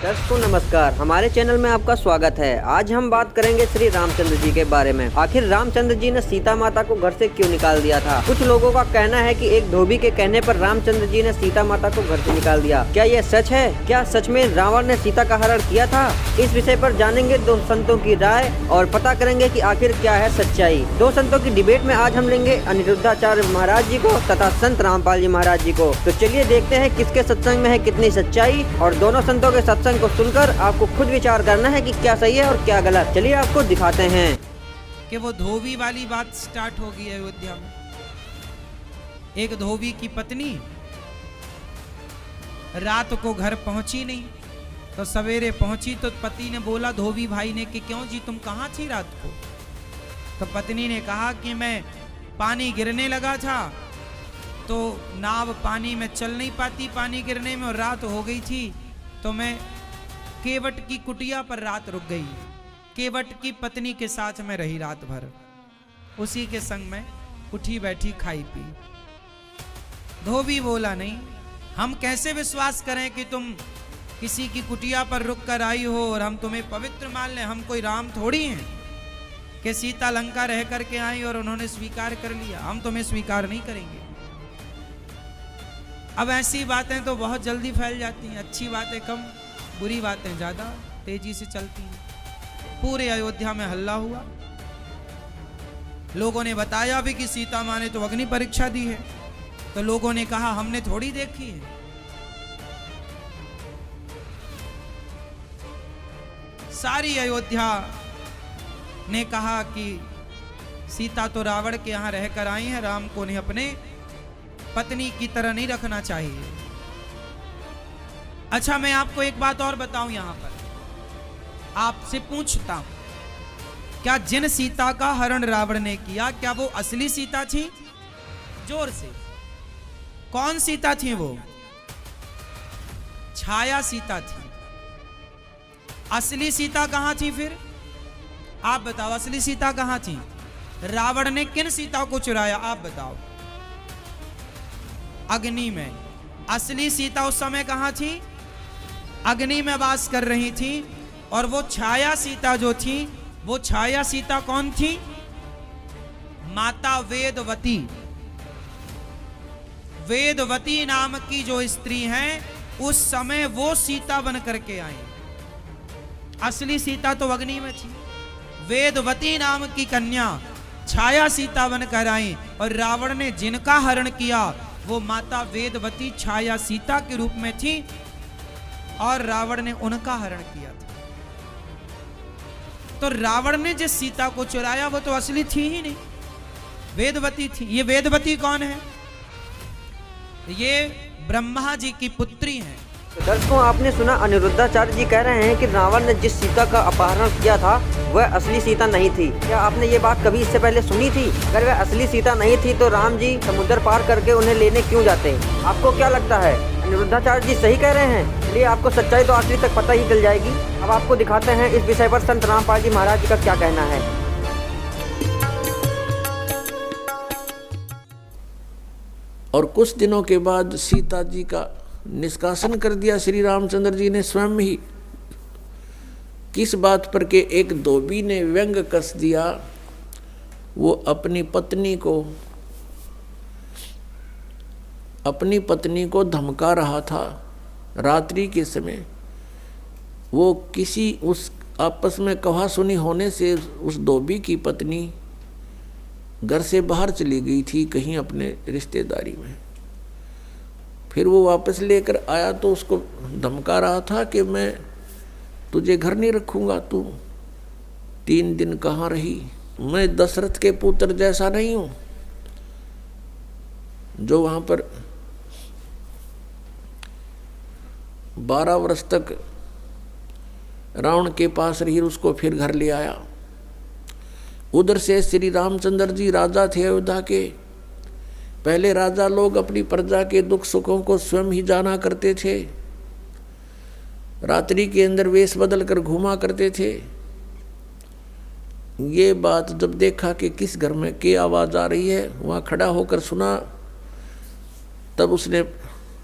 दर्शकों नमस्कार, हमारे चैनल में आपका स्वागत है। आज हम बात करेंगे श्री रामचंद्र जी के बारे में। आखिर रामचंद्र जी ने सीता माता को घर से क्यों निकाल दिया था? कुछ लोगों का कहना है कि एक धोबी के कहने पर रामचंद्र जी ने सीता माता को घर से निकाल दिया। क्या यह सच है? क्या सच में रावण ने सीता का हरण किया था? इस विषय पर जानेंगे दो संतों की राय और पता करेंगे कि आखिर क्या है सच्चाई। दो संतों की डिबेट में आज हम लेंगे अनिरुद्धाचार्य महाराज जी को तथा संत रामपाल जी महाराज जी को। तो चलिए देखते हैं किसके सत्संग में है कितनी सच्चाई, और दोनों संतों के सत्संग को सुनकर आपको खुद विचार करना है कि क्या सही है और क्या गलत। चलिए आपको दिखाते हैं कि वो धोबी वाली बात स्टार्ट हो गई है अयोध्या में। एक धोबी की पत्नी रात को घर पहुंची नहीं, तो सवेरे पहुंची तो पति ने बोला धोबी भाई ने कि क्यों जी तुम कहाँ थी रात को? तो पत्नी ने कहा कि मैं पानी गिरने लगा था तो नाव पानी में चल नहीं पाती पानी गिरने में, और रात हो गई थी तो मैं केवट की कुटिया पर रात रुक गई। केवट की पत्नी के साथ में रही रात भर, उसी के संग में उठी बैठी खाई पी। धोबी बोला नहीं, हम कैसे विश्वास करें कि तुम किसी की कुटिया पर रुक कर आई हो और हम तुम्हें पवित्र मान लें। हम कोई राम थोड़ी हैं कि सीता लंका रह करके आई और उन्होंने स्वीकार कर लिया। हम तुम्हें स्वीकार नहीं करेंगे। अब ऐसी बातें तो बहुत जल्दी फैल जाती हैं, अच्छी बातें कम, बुरी बातें ज्यादा तेजी से चलती हैं। पूरे अयोध्या में हल्ला हुआ। लोगों ने बताया भी कि सीता माँ ने तो अग्नि परीक्षा दी है, तो लोगों ने कहा हमने थोड़ी देखी है। सारी अयोध्या ने कहा कि सीता तो रावण के यहां रहकर आई है, राम को उन्हें अपने पत्नी की तरह नहीं रखना चाहिए। अच्छा, मैं आपको एक बात और बताऊं, यहां पर आपसे पूछता हूं, क्या जिन सीता का हरण रावण ने किया क्या वो असली सीता थी? जोर से, कौन सीता थी वो? छाया सीता थी। असली सीता कहां थी फिर? आप बताओ, असली सीता कहां थी? रावण ने किन सीता को चुराया? आप बताओ। अग्नि में। असली सीता उस समय कहां थी? अग्नि में वास कर रही थी। और वो छाया सीता जो थी, वो छाया सीता कौन थी? माता वेदवती। वेदवती नाम की जो स्त्री हैं, उस समय वो सीता बन करके आई। असली सीता तो अग्नि में थी। वेदवती नाम की कन्या छाया सीता बनकर आई, और रावण ने जिनका हरण किया वो माता वेदवती छाया सीता के रूप में थी, और रावण ने उनका हरण किया था। तो रावण ने जिस सीता को चुराया वो तो असली थी ही नहीं, वेदवती थी। ये वेदवती कौन है? ये ब्रह्मा जी की पुत्री हैं। तो दर्शकों, आपने सुना अनिरुद्धाचार्य जी कह रहे हैं कि रावण ने जिस सीता का अपहरण किया था वह असली सीता नहीं थी। क्या आपने ये बात कभी इससे पहले सुनी थी? अगर वह असली सीता नहीं थी तो राम जी समुद्र पार करके उन्हें लेने क्यों जाते? आपको क्या लगता है, अनिरुद्धाचार्य जी सही कह रहे हैं? चलिए आपको सच्चाई तो आखिर तक पता ही चल जाएगी। अब आपको दिखाते हैं इस विषय पर संत रामपाल जी महाराज जी का क्या कहना है। और कुछ दिनों के बाद सीता जी का निष्कासन कर दिया श्री रामचंद्र जी ने स्वयं ही। किस बात पर के एक धोबी ने व्यंग कस दिया। वो अपनी पत्नी को धमका रहा था रात्रि के समय। वो किसी उस आपस में कहा सुनी होने से उस धोबी की पत्नी घर से बाहर चली गई थी कहीं अपने रिश्तेदारी में। फिर वो वापस लेकर आया तो उसको धमका रहा था कि मैं तुझे घर नहीं रखूंगा, तू 3 दिन कहाँ रही? मैं दशरथ के पुत्र जैसा नहीं हूं जो वहां पर 12 वर्ष तक रावण के पास रही, उसको फिर घर ले आया। उधर से श्री रामचंद्र जी राजा थे अयोध्या के। पहले राजा लोग अपनी प्रजा के दुख सुखों को स्वयं ही जाना करते थे। रात्रि के अंदर वेश बदल कर घूमा करते थे। ये बात जब देखा कि किस घर में की आवाज़ आ रही है, वहाँ खड़ा होकर सुना, तब उसने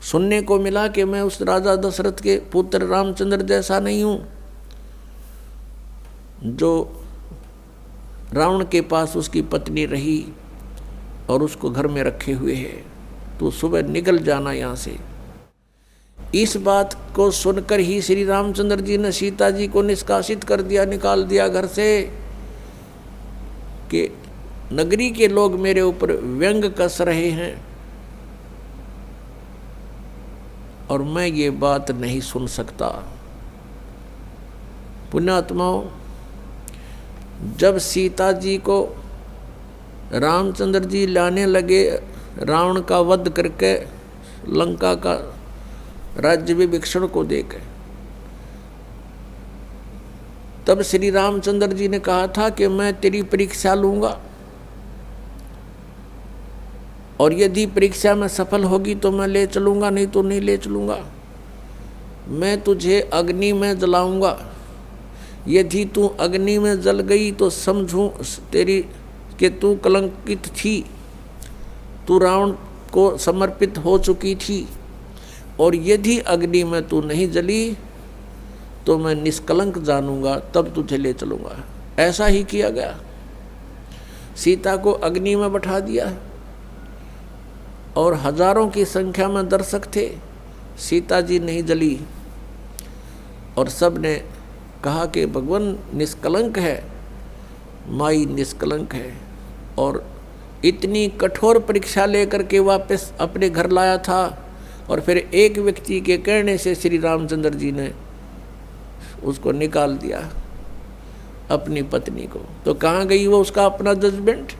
सुनने को मिला कि मैं उस राजा दशरथ के पुत्र रामचंद्र जैसा नहीं हूँ जो रावण के पास उसकी पत्नी रही और उसको घर में रखे हुए है, तो सुबह निकल जाना यहाँ से। इस बात को सुनकर ही श्री रामचंद्र जी ने सीता जी को निष्कासित कर दिया, निकाल दिया घर से कि नगरी के लोग मेरे ऊपर व्यंग कस रहे हैं और मैं ये बात नहीं सुन सकता। पुण्यात्माओं, जब सीता जी को रामचंद्र जी लाने लगे रावण का वध करके लंका का राज्य विभीषण को देकर, तब श्री रामचंद्र जी ने कहा था कि मैं तेरी परीक्षा लूंगा और यदि परीक्षा में सफल होगी तो मैं ले चलूंगा, नहीं तो नहीं ले चलूंगा। मैं तुझे अग्नि में जलाऊंगा, यदि तू अग्नि में जल गई तो समझूं तेरी कि तू कलंकित थी, तू रावण को समर्पित हो चुकी थी, और यदि अग्नि में तू नहीं जली तो मैं निष्कलंक जानूंगा, तब तुझे ले चलूंगा। ऐसा ही किया गया। सीता को अग्नि में बैठा दिया और हजारों की संख्या में दर्शक थे। सीता जी नहीं जली और सब ने कहा कि भगवान निष्कलंक है, माई निष्कलंक है, और इतनी कठोर परीक्षा लेकर के वापस अपने घर लाया था। और फिर एक व्यक्ति के कहने से श्री रामचंद्र जी ने उसको निकाल दिया, अपनी पत्नी को। तो कहाँ गई वो उसका अपना जजमेंट?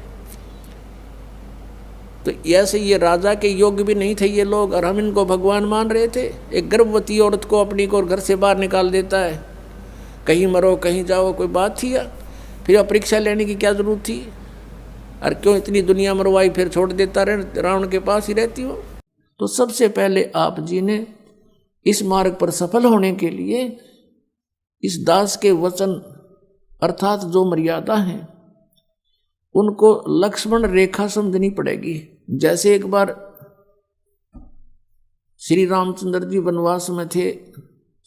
तो ऐसे ये राजा के योग्य भी नहीं थे ये लोग, और हम इनको भगवान मान रहे थे। एक गर्भवती औरत को अपनी को घर से बाहर निकाल देता है, कहीं मरो कहीं जाओ, कोई बात थी? या फिर परीक्षा लेने की क्या जरूरत थी? और क्यों इतनी दुनिया मरवाई, फिर छोड़ देता रहे, रावण के पास ही रहती हो। तो सबसे पहले आप जी ने इस मार्ग पर सफल होने के लिए इस दास के वचन अर्थात जो मर्यादा है उनको लक्ष्मण रेखा समझनी पड़ेगी। जैसे एक बार श्री रामचंद्र जी वनवास में थे,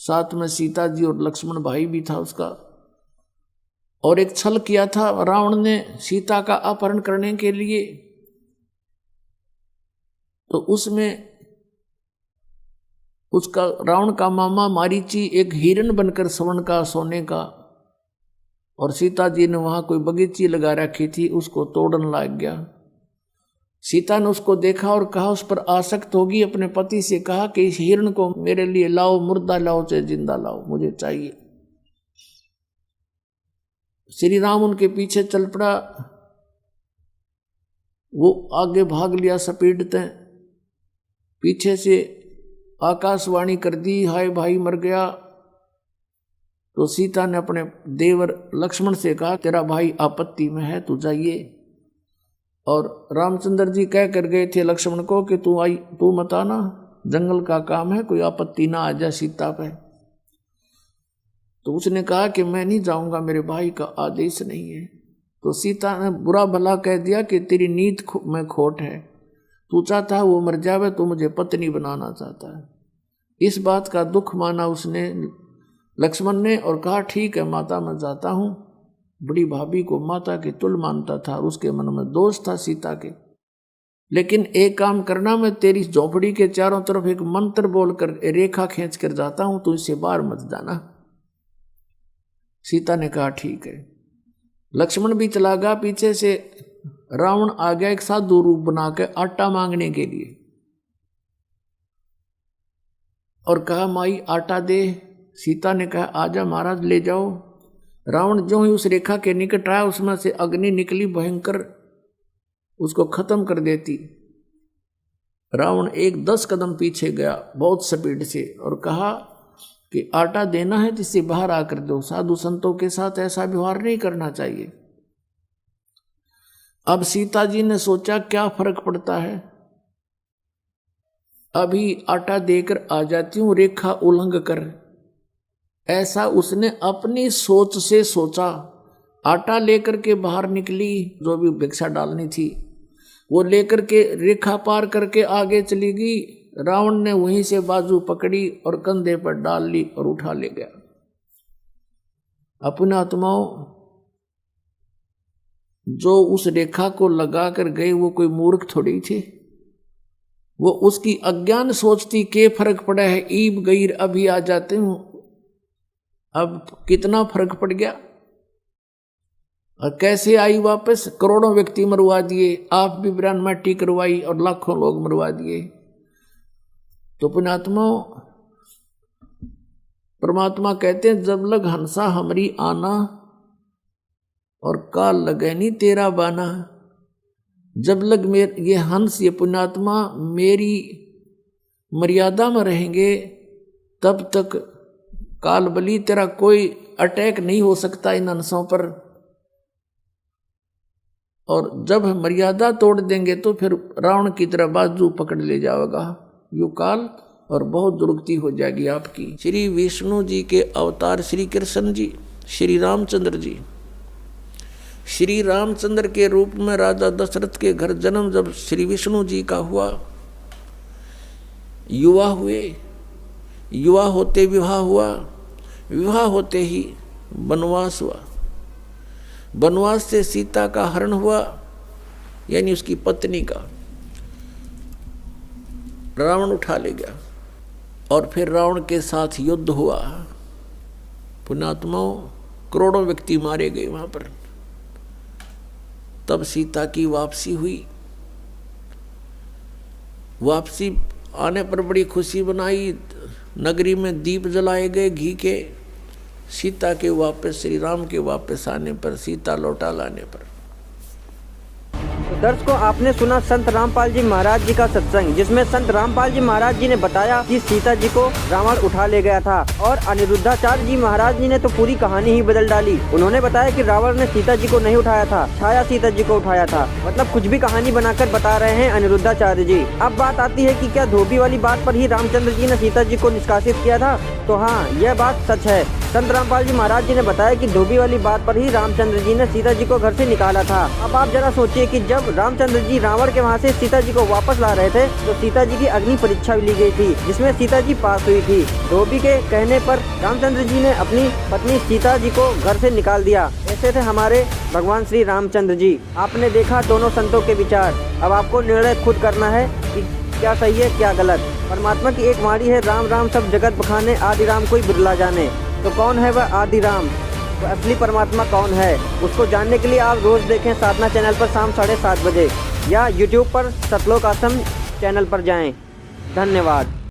साथ में सीता जी और लक्ष्मण भाई भी था उसका, और एक छल किया था रावण ने सीता का अपहरण करने के लिए। तो उसमें उसका रावण का मामा मारीची एक हिरण बनकर स्वर्ण का, सोने का, और सीता जी ने वहां कोई बगीची लगा रखी थी, उसको तोड़न लग गया। सीता ने उसको देखा और कहा, उस पर आसक्त होगी, अपने पति से कहा कि इस हिरण को मेरे लिए लाओ, मुर्दा लाओ चाहे जिंदा लाओ, मुझे चाहिए। श्री राम उनके पीछे चल पड़ा, वो आगे भाग लिया सपेटते, पीछे से आकाशवाणी कर दी, हाय भाई मर गया। तो सीता ने अपने देवर लक्ष्मण से कहा, तेरा भाई आपत्ति में है, तू जाइए। और रामचंद्र जी कह कर गए थे लक्ष्मण को कि तू मत आना, जंगल का काम है, कोई आपत्ति ना आ जाए सीता पे। तो उसने कहा कि मैं नहीं जाऊंगा, मेरे भाई का आदेश नहीं है। तो सीता ने बुरा भला कह दिया कि तेरी नीत में खोट है, तू चाहता है वो मर जावे, तो मुझे पत्नी बनाना चाहता है। इस बात का दुख माना उसने लक्ष्मण ने और कहा, ठीक है माता मैं जाता हूँ। बड़ी भाभी को माता के तुल मानता था, उसके मन में दोष था सीता के। लेकिन एक काम करना, मैं तेरी झोपड़ी के चारों तरफ एक मंत्र बोलकर रेखा खींच कर जाता हूँ, तू इससे बाहर मत जाना। सीता ने कहा ठीक है। लक्ष्मण भी चला गया पीछे से। रावण आ गया एक साधु रूप बनाकर आटा मांगने के लिए, और कहा माई आटा दे। सीता ने कहा आजा महाराज ले जाओ। रावण जो ही उस रेखा के निकट आया, उसमें से अग्नि निकली भयंकर, उसको खत्म कर देती। रावण एक 10 कदम पीछे गया बहुत स्पीड से, और कहा कि आटा देना है जिससे बाहर आकर दो, साधु संतों के साथ ऐसा व्यवहार नहीं करना चाहिए। अब सीता जी ने सोचा क्या फर्क पड़ता है, अभी आटा देकर आ जाती हूं रेखा उल्लंघ कर। ऐसा उसने अपनी सोच से सोचा। आटा लेकर के बाहर निकली, जो भी भिक्षा डालनी थी वो लेकर के रेखा पार करके आगे चली गई। रावण ने वहीं से बाजू पकड़ी और कंधे पर डाल ली और उठा ले गया। अपने आत्माओं, जो उस रेखा को लगा कर गए वो कोई मूर्ख थोड़ी थे। वो उसकी अज्ञान सोचती के फर्क पड़ा है, ईब गईर अभी आ जाते हूं। अब कितना फर्क पड़ गया और कैसे आई वापस। करोड़ों व्यक्ति मरवा दिए, आप भी ब्रांड माटी करवाई और लाखों लोग मरवा दिए। तो पुण्यात्माओं, परमात्मा कहते हैं जब लग हंसा हमरी आना और काल लगे नहीं तेरा बाना। जब लग ये हंस, ये पुण्यात्मा मेरी मर्यादा में रहेंगे तब तक काल बली तेरा कोई अटैक नहीं हो सकता इन हंसों पर। और जब मर्यादा तोड़ देंगे तो फिर रावण की तरह बाजू पकड़ ले जाएगा यू काल, और बहुत दुर्गति हो जाएगी आपकी। श्री विष्णु जी के अवतार श्री कृष्ण जी, श्री रामचंद्र जी, श्री रामचंद्र के रूप में राजा दशरथ के घर जन्म जब श्री विष्णु जी का हुआ, युवा हुए, युवा होते विवाह हुआ, विवाह होते ही वनवास हुआ, वनवास से सीता का हरण हुआ, यानी उसकी पत्नी का रावण उठा ले गया और फिर रावण के साथ युद्ध हुआ। पुण्यात्माओं, करोड़ों व्यक्ति मारे गए वहां पर। तब सीता की वापसी हुई। वापसी आने पर बड़ी खुशी बनाई, नगरी में दीप जलाए गए घी के। सीता के वापस, श्री राम के वापस आने पर, सीता लौटा लाने पर। दर्शकों, आपने सुना संत रामपाल जी महाराज जी का सत्संग, जिसमें संत रामपाल जी महाराज जी ने बताया कि सीता जी को रावण उठा ले गया था। और अनिरुद्धाचार्य जी महाराज जी ने तो पूरी कहानी ही बदल डाली। उन्होंने बताया कि रावण ने सीता जी को नहीं उठाया था, छाया सीता जी को उठाया था। मतलब कुछ भी कहानी बनाकर बता रहे हैं अनिरुद्धाचार्य जी। अब बात आती है कि क्या धोबी वाली बात पर ही रामचंद्र जी ने सीता जी को निष्कासित किया था? तो हाँ, यह बात सच है। संत रामपाल जी महाराज जी ने बताया कि धोबी वाली बात पर ही रामचंद्र जी ने सीता जी को घर से निकाला था। अब आप जरा सोचिए कि जब रामचंद्र जी रावण के वहाँ से सीता जी को वापस ला रहे थे तो सीता जी की अग्नि परीक्षा ली गई थी, जिसमें सीता जी पास हुई थी। धोबी के कहने पर रामचंद्र जी ने अपनी पत्नी सीता जी को घर से निकाल दिया। ऐसे थे हमारे भगवान श्री रामचंद्र जी। आपने देखा दोनों संतों के विचार। अब आपको निर्णय खुद करना है कि क्या सही है क्या गलत। परमात्मा की एक वाणी है, राम राम सब जगत बखाने, आदि राम कोई बिरला जाने। तो कौन है वह आदि राम? तो असली परमात्मा कौन है, उसको जानने के लिए आप रोज देखें साधना चैनल पर शाम 7:30 बजे, या यूट्यूब पर सतलोक आश्रम चैनल पर जाएं। धन्यवाद।